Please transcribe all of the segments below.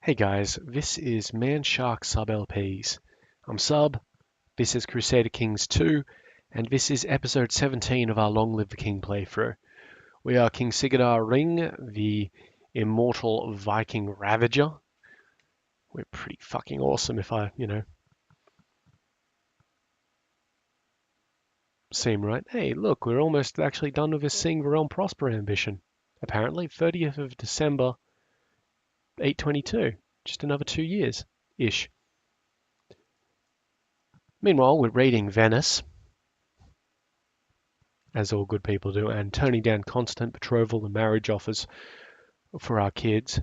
Hey guys, this is Man Shark Sub LPs. I'm Sub, this is Crusader Kings II, and this is episode 17 of our Long Live the King playthrough. We are King Sigurdar Ring, the immortal Viking Ravager. We're pretty fucking awesome if I, seem right. Hey, look, we're almost actually done with this Seeing the Realm Prosper ambition. Apparently, 30th of December, 822. Just another 2 years-ish. Meanwhile, we're raiding Venice, as all good people do, and turning down constant betrothal and marriage offers for our kids.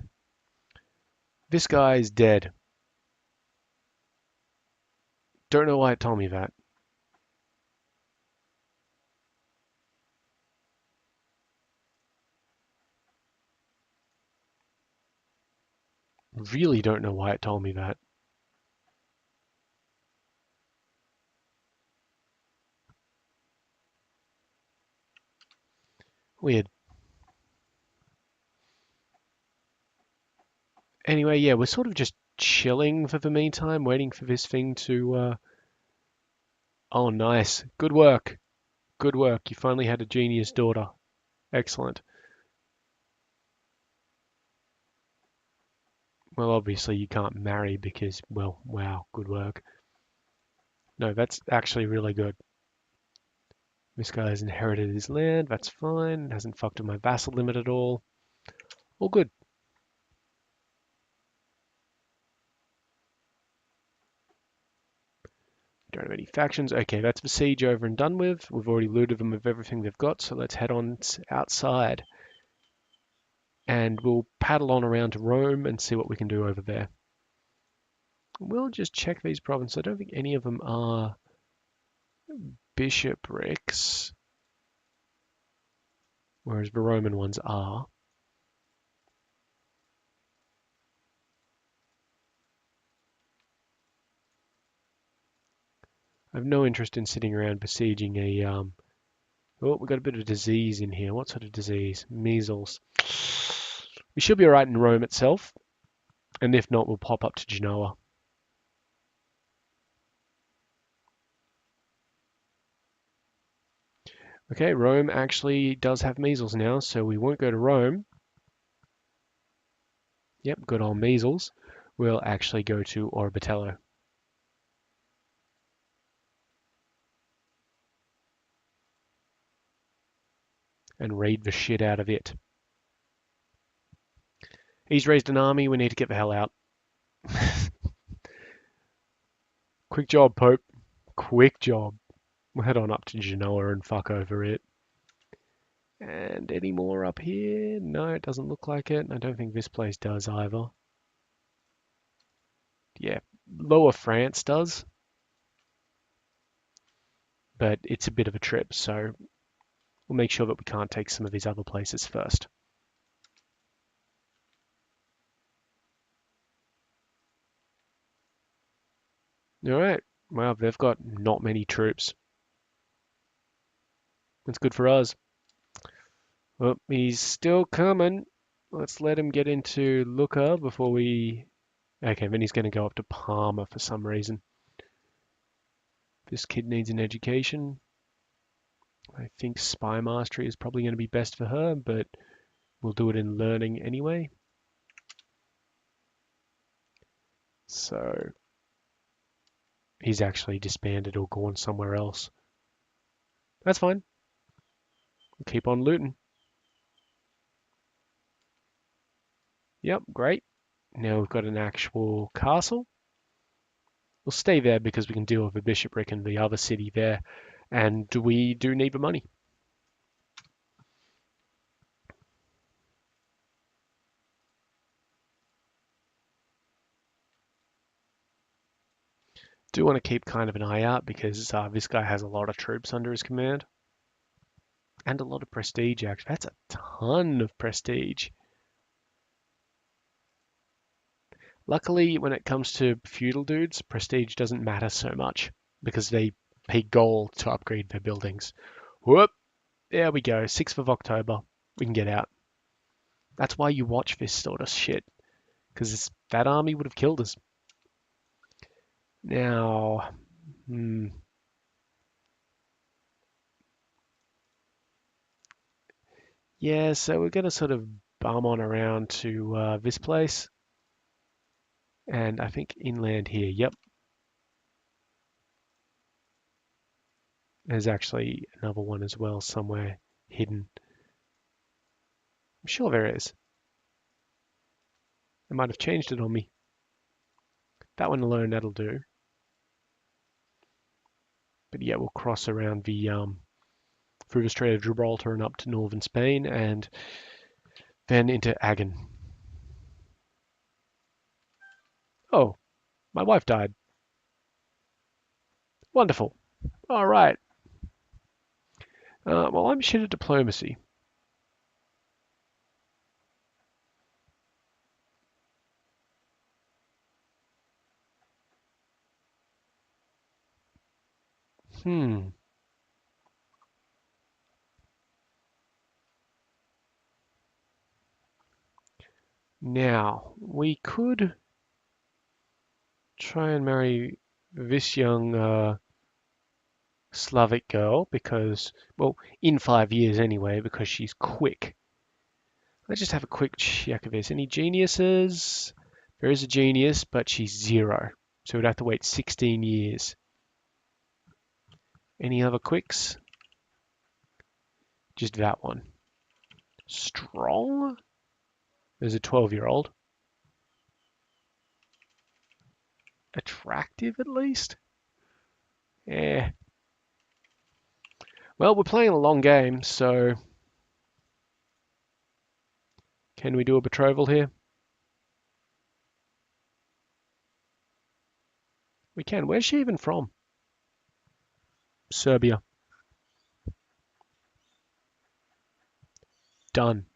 This guy is dead. Don't know why it told me that. Really don't know why it told me that. Weird. Anyway, yeah, we're sort of just chilling for the meantime, waiting for this thing to. Oh, nice. Good work. Good work. You finally had a genius daughter. Excellent. Well, obviously you can't marry because, well, wow, good work. No, that's actually really good. This guy has inherited his land. That's fine. Hasn't fucked with my vassal limit at all. All good. Don't have any factions. Okay, that's the siege over and done with. We've already looted them of everything they've got, so let's head on outside. And we'll paddle on around to Rome and see what we can do over there. We'll just check these provinces. I don't think any of them are bishoprics, whereas the Roman ones are. I have no interest in sitting around besieging a Oh, we got a bit of disease in here. What sort of disease? Measles. We should be alright in Rome itself, and if not, we'll pop up to Genoa. Okay, Rome actually does have measles now, so we won't go to Rome. Yep, good old measles. We'll actually go to Orbitello and raid the shit out of it. He's raised an army. We need to get the hell out. Quick job, Pope. Quick job. We'll head on up to Genoa and fuck over it. And any more up here? No, it doesn't look like it. I don't think this place does either. Yeah, Lower France does, but it's a bit of a trip, so we'll make sure that we can't take some of these other places first. All right. Well, they've got not many troops. That's good for us. Well, he's still coming. Let's let him get into Lucca before we... Okay, then he's going to go up to Parma for some reason. This kid needs an education. I think spy mastery is probably going to be best for her, but we'll do it in learning anyway. So he's actually disbanded or gone somewhere else. That's fine. We'll keep on looting. Yep, great. Now we've got an actual castle. We'll stay there because we can deal with the bishopric and the other city there. And we do need the money. Do want to keep kind of an eye out because this guy has a lot of troops under his command. And a lot of prestige, actually. That's a ton of prestige. Luckily, when it comes to feudal dudes, prestige doesn't matter so much because they pay gold to upgrade their buildings. Whoop! There we go. 6th of October. We can get out. That's why you watch this sort of shit. because that army would have killed us. Now, yeah, so we're going to sort of bum on around to this place. And I think inland here, yep. There's actually another one as well somewhere hidden. I'm sure there is. They might have changed it on me. That one alone, that'll do. But yeah, we'll cross around the through the Strait of Gibraltar and up to northern Spain and then into Agen. Oh, my wife died. Wonderful. All right. Well, I'm shit at diplomacy. Hmm. Now, we could try and marry this young Slavic girl because, well, in 5 years anyway, because she's quick. Let's just have a quick check of this. Any geniuses? There is a genius, but she's 0. So we'd have to wait 16 years. Any other quicks? Just that one. Strong? There's a 12-year-old. Attractive, at least? Yeah. Well, we're playing a long game, so can we do a betrothal here? We can. Where's she even from? Serbia. Done.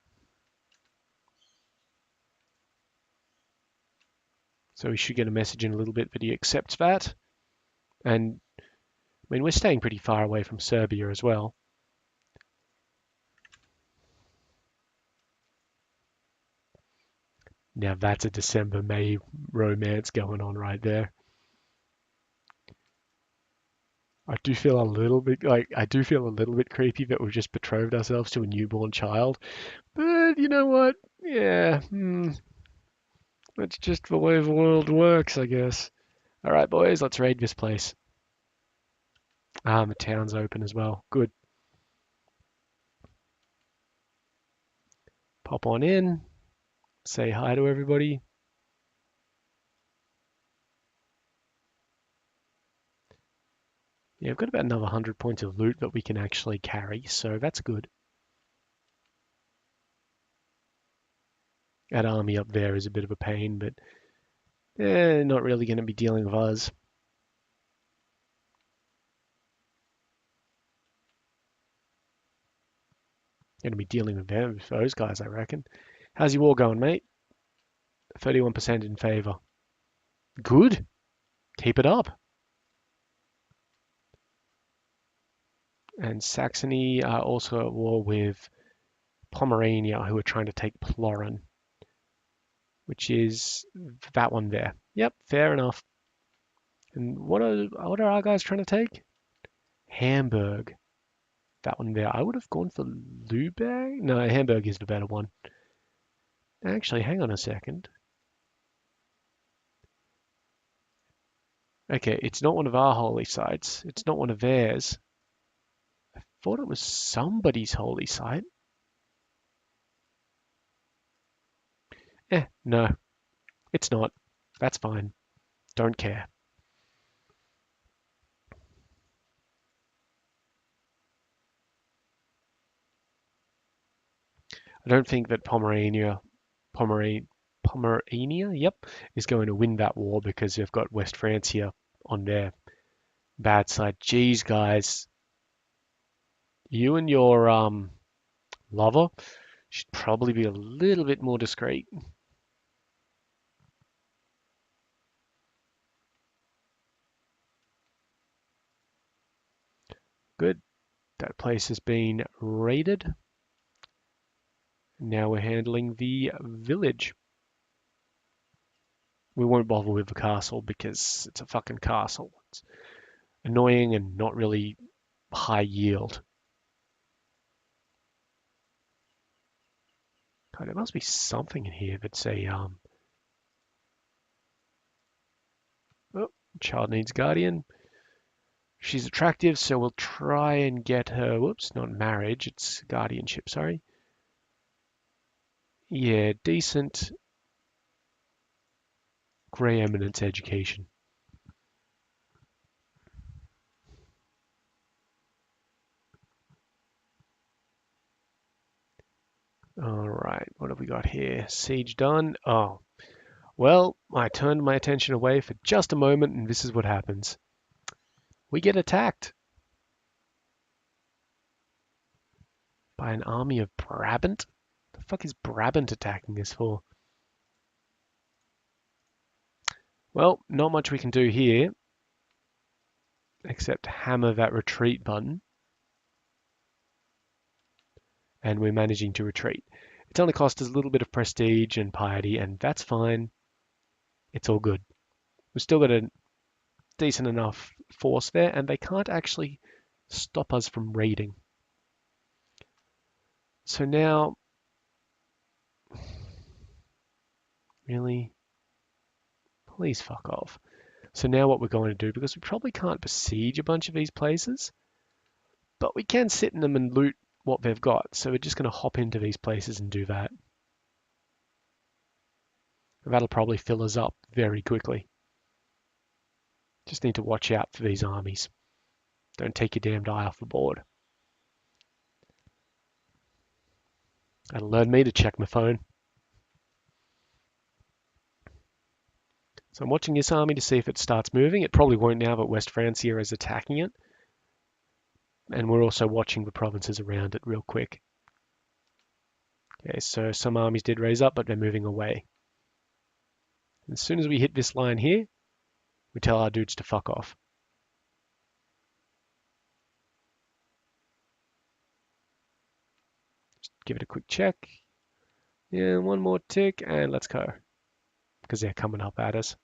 So we should get a message in a little bit that he accepts that. And, I mean, we're staying pretty far away from Serbia as well. Now that's a December-May romance going on right there. I do feel a little bit creepy that we've just betrothed ourselves to a newborn child. But you know what? Yeah, that's just the way the world works, I guess. All right, boys, let's raid this place. The town's open as well. Good. Pop on in. Say hi to everybody. Yeah, we've got about another 100 points of loot that we can actually carry, so that's good. That army up there is a bit of a pain, but they're not really going to be dealing with us. Going to be dealing with them, with those guys, I reckon. How's your war going, mate? 31% in favor. Good. Keep it up. And Saxony are also at war with Pomerania, who are trying to take Plorin, which is that one there. Yep, fair enough. And what are our guys trying to take? Hamburg. That one there. I would have gone for Lübeck. No, Hamburg is the better one. Actually, hang on a second. Okay, it's not one of our holy sites. It's not one of theirs. I thought it was somebody's holy site. No, it's not. That's fine. Don't care. I don't think that Pomerania, yep, is going to win that war because they've got West Francia on their bad side. Geez, guys, you and your lover should probably be a little bit more discreet. Good. That place has been raided. Now we're handling the village. we won't bother with the castle because it's a fucking castle. It's annoying and not really high yield. God, there must be something in here that's a oh, child needs guardian. She's attractive, so we'll try and get her. Whoops, not marriage, it's guardianship, sorry. Yeah, decent Grey Eminence education. All right, what have we got here? Siege done. Oh, well, I turned my attention away for just a moment, and this is what happens. We get attacked by an army of Brabant. The fuck is Brabant attacking us for? Well, not much we can do here, except hammer that retreat button, and we're managing to retreat. It's only cost us a little bit of prestige and piety, and that's fine. It's all good. We've still got a decent enough force there, and they can't actually stop us from raiding. So now, really, please fuck off. So now what we're going to do, because we probably can't besiege a bunch of these places, but we can sit in them and loot what they've got. So we're just going to hop into these places and do that. That'll probably fill us up very quickly. Just need to watch out for these armies. Don't take your damned eye off the board. That'll learn me to check my phone. So I'm watching this army to see if it starts moving. It probably won't now, but West Francia is attacking it. And we're also watching the provinces around it real quick. Okay, so some armies did raise up, but they're moving away. As soon as we hit this line here, we tell our dudes to fuck off. Just give it a quick check. Yeah, one more tick, and let's go. Because they're coming up at us.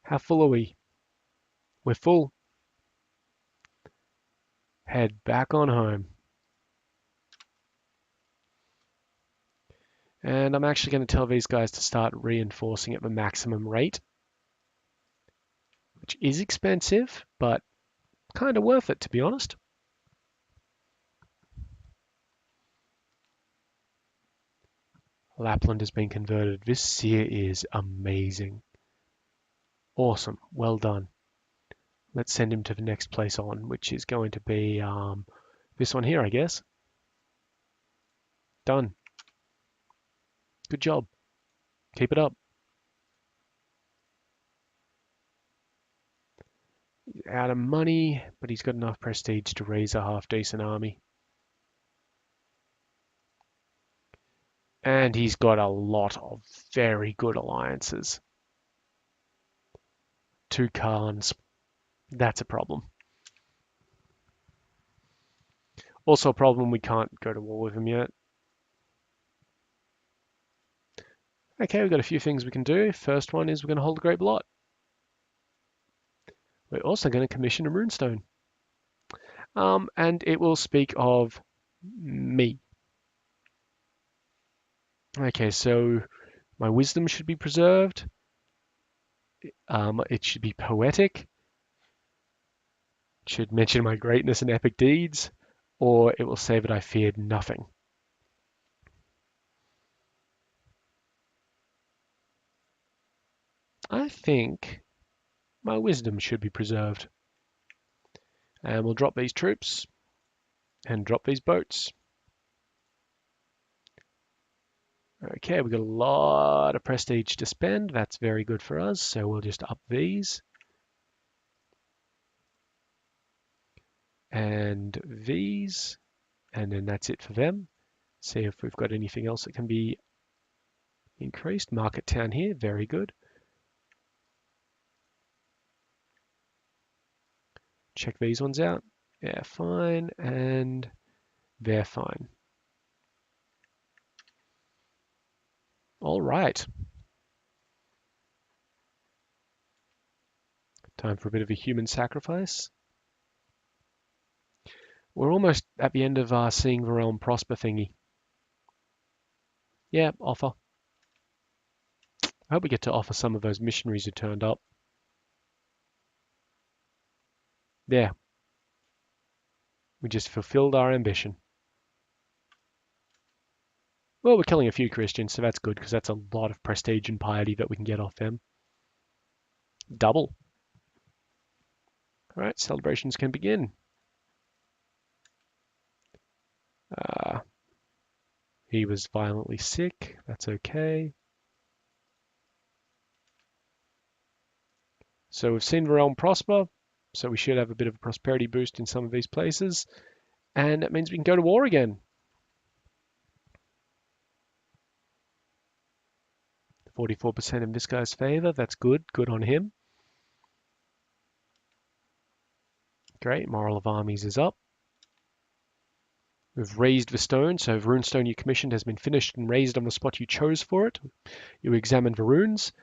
How full are we? We're full. Head back on home. And I'm actually going to tell these guys to start reinforcing at the maximum rate, which is expensive, but kind of worth it, to be honest. Lapland has been converted. This seer is amazing. Awesome. Well done. Let's send him to the next place on, which is going to be this one here, I guess. Done. Good job. Keep it up. He's out of money, but he's got enough prestige to raise a half-decent army. And he's got a lot of very good alliances. 2 Khans. That's a problem. Also a problem, we can't go to war with him yet. Okay, we've got a few things we can do. First one is we're going to hold a great blot. We're also going to commission a runestone. And it will speak of me. Okay, so my wisdom should be preserved. It should be poetic. It should mention my greatness and epic deeds, or it will say that I feared nothing. I think my wisdom should be preserved. And we'll drop these troops and drop these boats. Okay, we've got a lot of prestige to spend. That's very good for us. So we'll just up these. And these. And then that's it for them. See if we've got anything else that can be increased. Market town here, very good. Check these ones out. Yeah, fine. And they're fine. All right. Time for a bit of a human sacrifice. We're almost at the end of seeing the realm prosper thingy. Yeah, offer. I hope we get to offer some of those missionaries who turned up. There. We just fulfilled our ambition. Well, we're killing a few Christians, so that's good, because that's a lot of prestige and piety that we can get off them. Double. Alright, celebrations can begin. He was violently sick. That's okay. So we've seen the realm prosper, so we should have a bit of a prosperity boost in some of these places. And that means we can go to war again. 44% in this guy's favor. That's good. Good on him. Great. Moral of armies is up. We've raised the stone. So the runestone you commissioned has been finished and raised on the spot you chose for it. You examine the runes.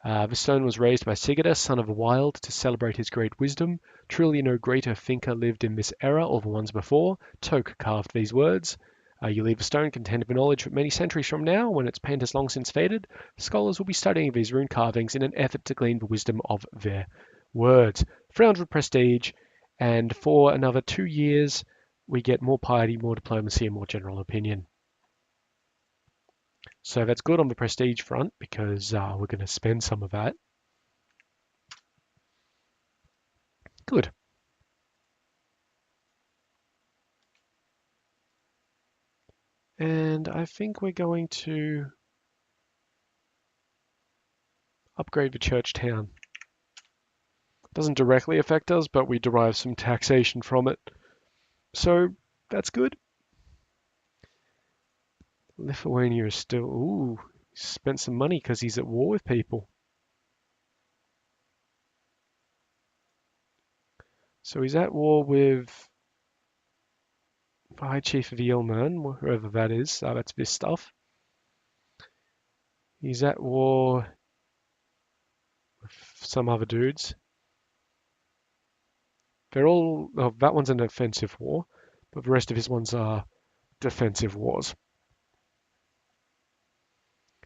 The stone was raised by Sigurd, son of the Wild, to celebrate his great wisdom. Truly no greater thinker lived in this era or the ones before. Toke carved these words. You leave a stone contained with knowledge that many centuries from now, when its paint has long since faded, scholars will be studying these rune carvings in an effort to glean the wisdom of their words. 300 prestige, and for another 2 years, we get more piety, more diplomacy, and more general opinion. So that's good on the prestige front, because we're going to spend some of that. Good. And I think we're going to upgrade the church town. Doesn't directly affect us, but we derive some taxation from it. So that's good. Lithuania is still... Ooh, spent some money because he's at war with people. So he's at war with the High Chief of Eelman, whoever that is. That's this stuff. He's at war with some other dudes. They're all... Oh, that one's an offensive war, but the rest of his ones are defensive wars.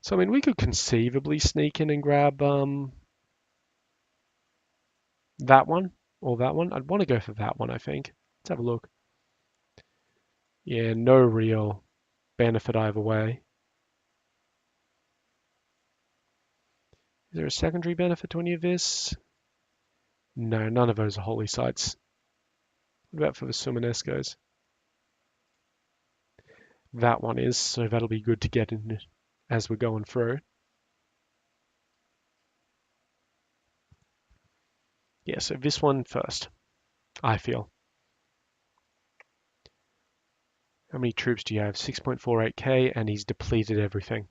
So, I mean, we could conceivably sneak in and grab that one or that one. I'd want to go for that one, I think. Let's have a look. Yeah, no real benefit either way. Is there a secondary benefit to any of this? No, none of those are holy sites. What about for the Sumanescos? That one is, so that'll be good to get in as we're going through. Yeah, so this one first, I feel. How many troops do you have? 6.48k, and he's depleted everything.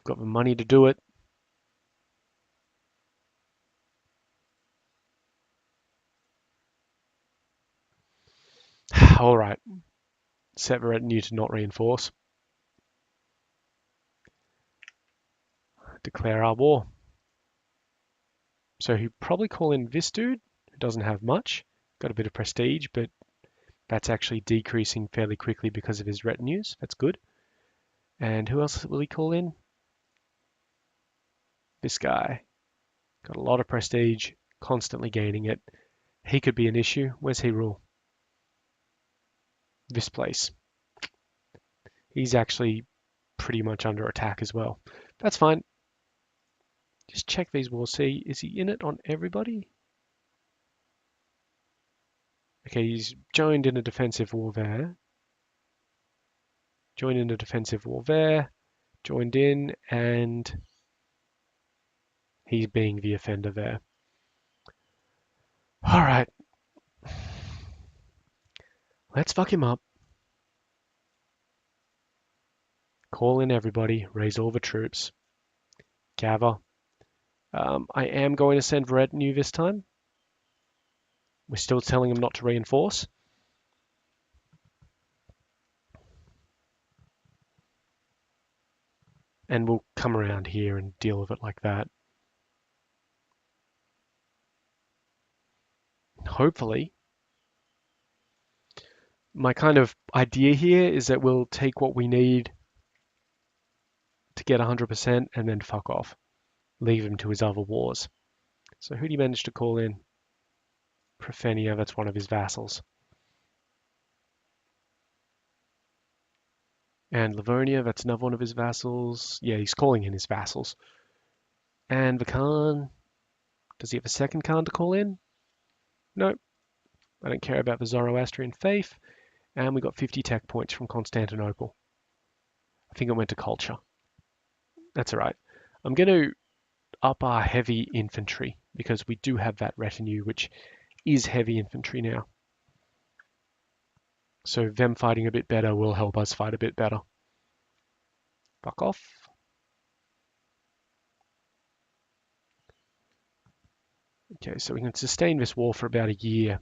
Got the money to do it. All right. Set the retinue to not reinforce. Declare our war. So he'd probably call in this dude, who doesn't have much. Got a bit of prestige, but that's actually decreasing fairly quickly because of his retinues. That's good. And who else will he call in? This guy. Got a lot of prestige, constantly gaining it. He could be an issue. Where's he rule? This place. He's actually pretty much under attack as well. That's fine. Just check these wars. See, is he in it on everybody? Okay, he's joined in a defensive war there. Joined in a defensive war there. Joined in, and he's being the offender there. All right. Let's fuck him up. Call in everybody. Raise all the troops. Gather. I am going to send retinue this time. We're still telling him not to reinforce. and we'll come around here and deal with it like that. Hopefully, my kind of idea here is that we'll take what we need to get 100% and then fuck off. Leave him to his other wars. So who do you manage to call in? Profenia, that's one of his vassals. And Livonia, that's another one of his vassals. Yeah, he's calling in his vassals. And the Khan, does he have a second Khan to call in? Nope. I don't care about the Zoroastrian faith. And we got 50 tech points from Constantinople. I think it went to culture. That's all right. I'm going to up our heavy infantry because we do have that retinue, which is heavy infantry now. So them fighting a bit better will help us fight a bit better. Fuck off. Okay, so we can sustain this war for about a year.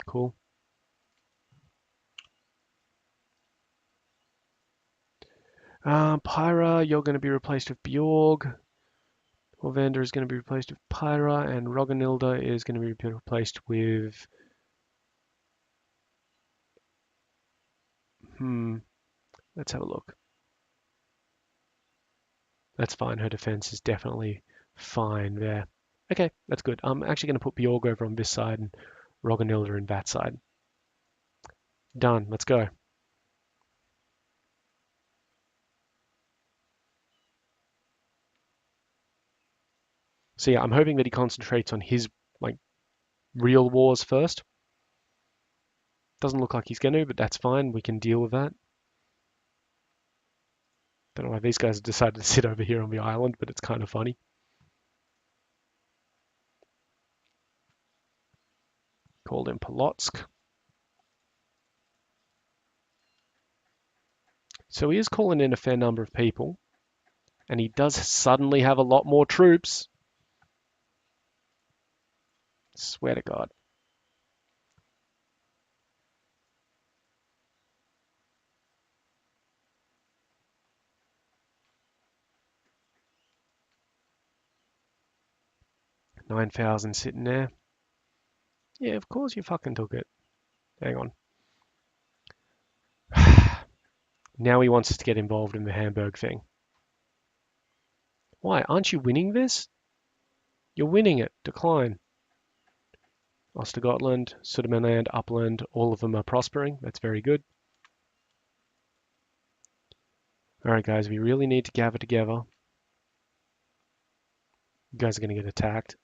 Cool. Pyra, you're going to be replaced with Bjorg. Orvander is going to be replaced with Pyra, and Roganilda is going to be replaced with... Let's have a look. That's fine. Her defense is definitely fine there. Okay, that's good. I'm actually going to put Bjorg over on this side and Roganilda in that side. Done. Let's go. So yeah, I'm hoping that he concentrates on his like real wars first. Doesn't look like he's going to, but that's fine. We can deal with that. Don't know why these guys decided to sit over here on the island, but it's kind of funny. Called in Polotsk. So he is calling in a fair number of people, and he does suddenly have a lot more troops. Swear to God. $9,000 sitting there. Yeah, of course you fucking took it. Hang on. Now he wants us to get involved in the Hamburg thing. Why? Aren't you winning this? You're winning it. Decline. Ostergotland, Sudermanland, Upland, all of them are prospering. That's very good. Alright guys, we really need to gather together. You guys are going to get attacked.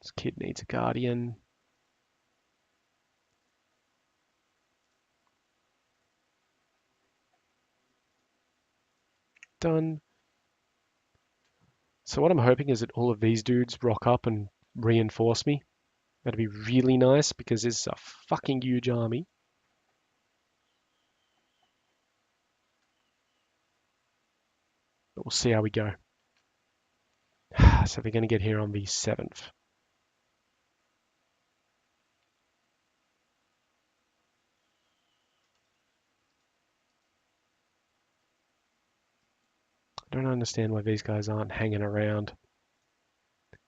This kid needs a guardian. Done. So what I'm hoping is that all of these dudes rock up and reinforce me. That'd be really nice because there's a fucking huge army. But we'll see how we go. So they're going to get here on the 7th. I don't understand why these guys aren't hanging around.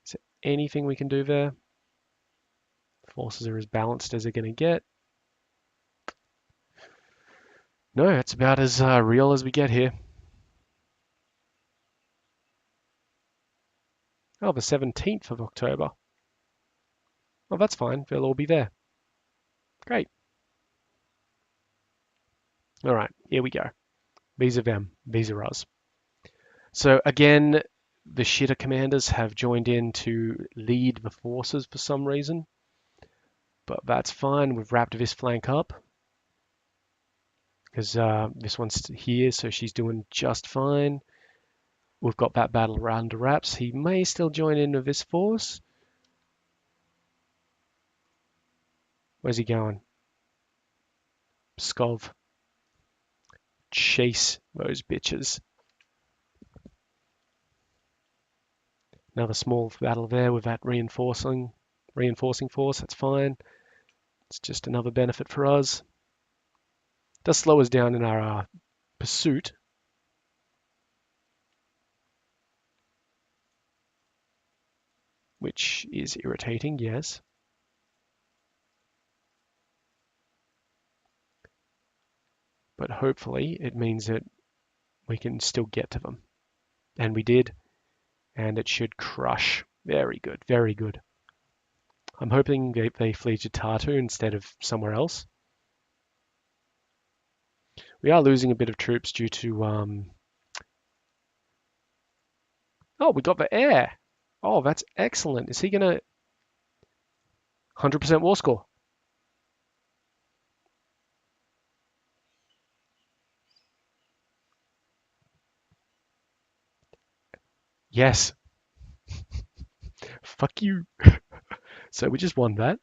Is there anything we can do there? Forces are as balanced as they're going to get. No, it's about as real as we get here. Oh, the 17th of October. Oh, that's fine. They'll all be there. Great. All right, here we go. These are them. These are us. So again, the shitter commanders have joined in to lead the forces for some reason. But that's fine. We've wrapped this flank up. Because this one's here, so she's doing just fine. We've got that battle under wraps. He may still join in with this force. Where's he going? Pskov. Chase those bitches. Another small battle there with that reinforcing reinforcing force, that's fine. It's just another benefit for us. Does slow us down in our pursuit. Which is irritating, yes. But hopefully it means that we can still get to them. And we did, and it should crush. Very good, very good. I'm hoping they flee to Tartu instead of somewhere else. We are losing a bit of troops due to... Oh, we got the air. Oh, that's excellent. Is he going to... 100% war score. Yes. Fuck you. So we just won that.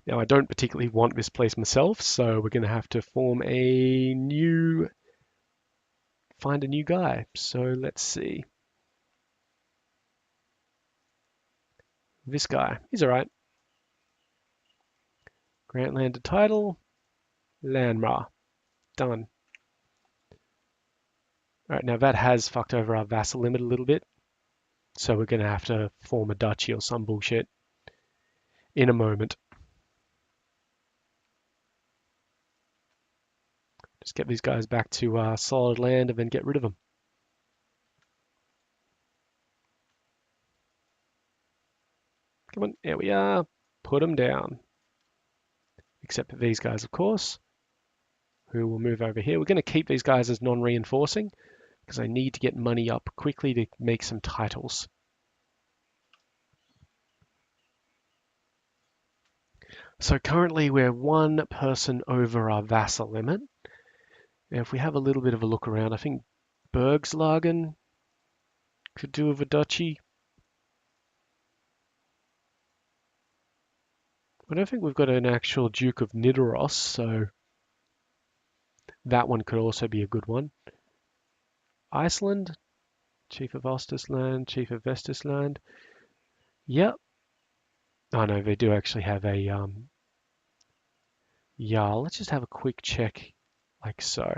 Now, I don't particularly want this place myself, so we're going to have to find a new guy. So let's see. This guy, he's all right. Grant landed title, Lanmar, done. All right, now that has fucked over our vassal limit a little bit, so we're going to have to form a duchy or some bullshit in a moment. Just get these guys back to solid land and then get rid of them. Come on, there we are. Put them down. Except for these guys, of course, who will move over here. We're going to keep these guys as non-reinforcing because I need to get money up quickly to make some titles. So currently we're one person over our vassal limit. Now if we have a little bit of a look around, I think Bergslagen could do with a duchy. I don't think we've got an actual Duke of Nidaros, so that one could also be a good one. Iceland, Chief of Ostisland, Chief of Vestisland. Yep. Oh no, they do actually have a Jarl. Let's just have a quick check, like so.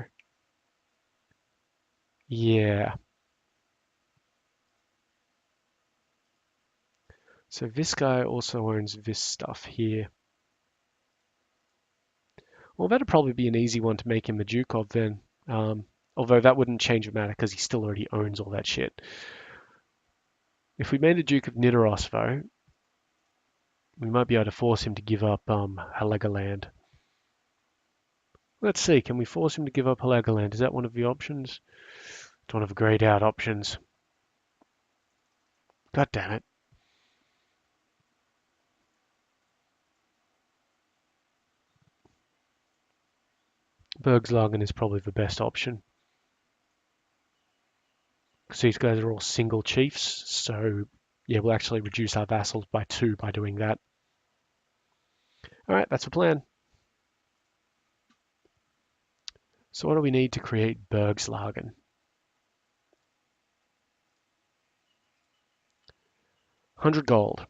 Yeah. So this guy also owns this stuff here. Well, that'd probably be an easy one to make him a Duke of then. Although that wouldn't change the matter because he still already owns all that shit. If we made a Duke of Nidaros, though, we might be able to force him to give up Helegoland. Let's see, can we force him to give up Helegoland? Is that one of the options? It's one of the grayed out options. God damn it. Bergslagen is probably the best option. Because these guys are all single chiefs, so yeah, we'll actually reduce our vassals by 2 by doing that. Alright, that's the plan. So what do we need to create Bergslagen? 100 gold.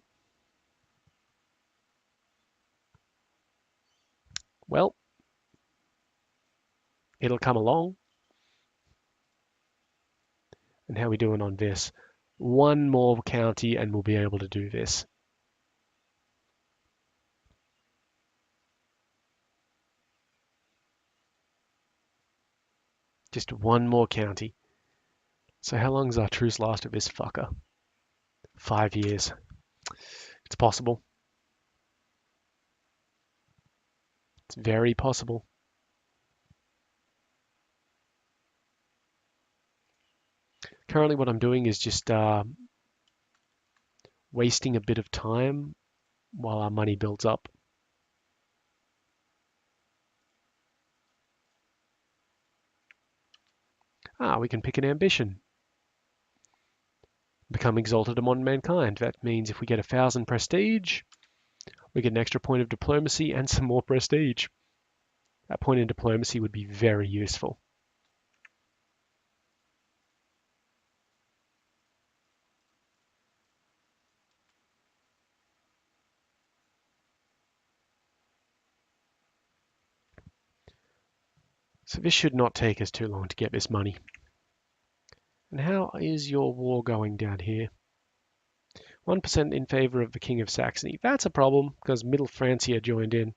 Well, it'll come along. And how are we doing on this? One more county and we'll be able to do this. Just one more county. So how long's our truce last with this fucker? 5 years. It's possible. It's very possible. Currently what I'm doing is just wasting a bit of time while our money builds up. We can pick an ambition. Become exalted among mankind. That means if we get 1,000 prestige, we get an extra point of diplomacy and some more prestige. That point in diplomacy would be very useful. So this should not take us too long to get this money. And how is your war going down here? 1% in favor of the King of Saxony. That's a problem because Middle Francia joined in.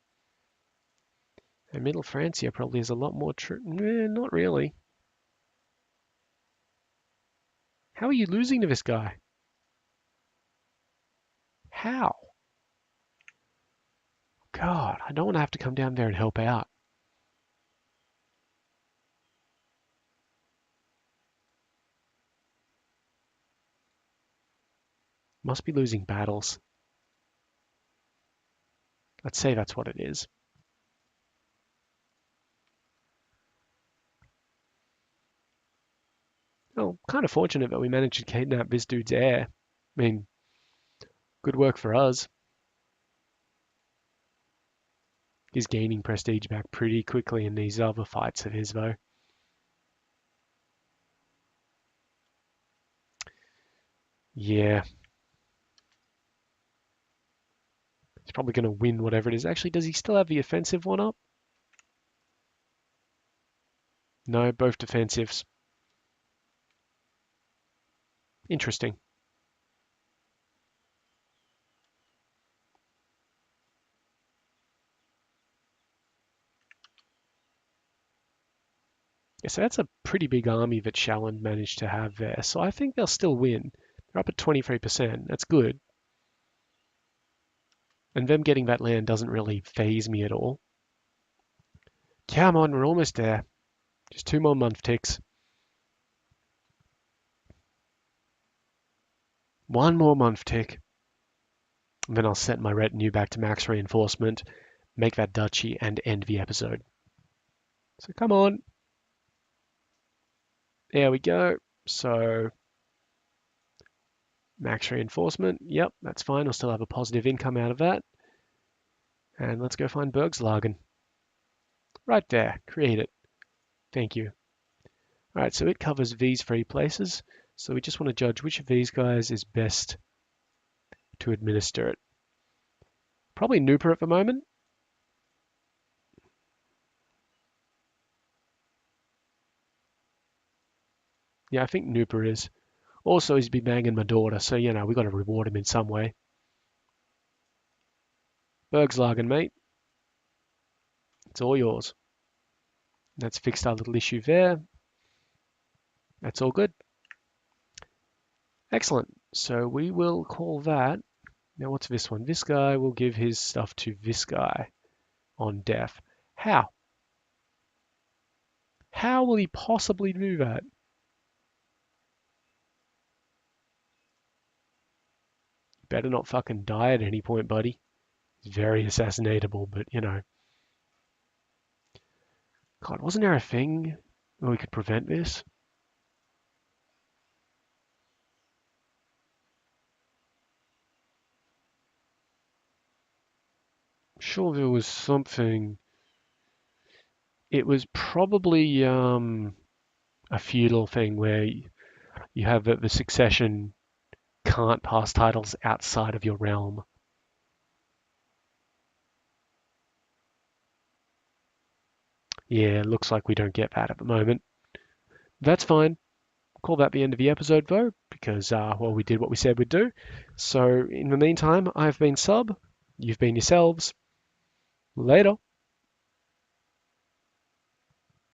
And Middle Francia probably has a lot more not really. How are you losing to this guy? How? God, I don't want to have to come down there and help out. Must be losing battles. Let's say that's what it is. Well, kind of fortunate that we managed to kidnap this dude's heir. I mean, good work for us. He's gaining prestige back pretty quickly in these other fights of his, though. Yeah. He's probably going to win whatever it is. Actually, does he still have the offensive one up? No, both defensives. Interesting. Yeah, so that's a pretty big army that Shalland managed to have there. So I think they'll still win. They're up at 23%. That's good. And them getting that land doesn't really phase me at all. Come on, we're almost there. Just 2 more month ticks. 1 more month tick. And then I'll set my retinue back to max reinforcement, make that duchy, and end the episode. So come on. There we go. So max reinforcement. Yep, that's fine. I'll still have a positive income out of that. And let's go find Bergslagen. Right there. Create it. Thank you. All right, so it covers these 3 places. So we just want to judge which of these guys is best to administer it. Probably Nooper at the moment. Yeah, I think Nooper is. Also, he's been banging my daughter, so, you know, we got to reward him in some way. Bergslagen, mate. It's all yours. That's fixed our little issue there. That's all good. Excellent. So we will call that. Now, what's this one? This guy will give his stuff to this guy on death. How? How will he possibly do that? Better not fucking die at any point, buddy. He's very assassinatable, but you know. God, wasn't there a thing where we could prevent this? I'm sure there was something. It was probably a feudal thing where you have the succession can't pass titles outside of your realm. Yeah, looks like we don't get that at the moment. That's fine. Call that the end of the episode though, because well, we did what we said we'd do. So in the meantime, I've been Sub, you've been yourselves. Later.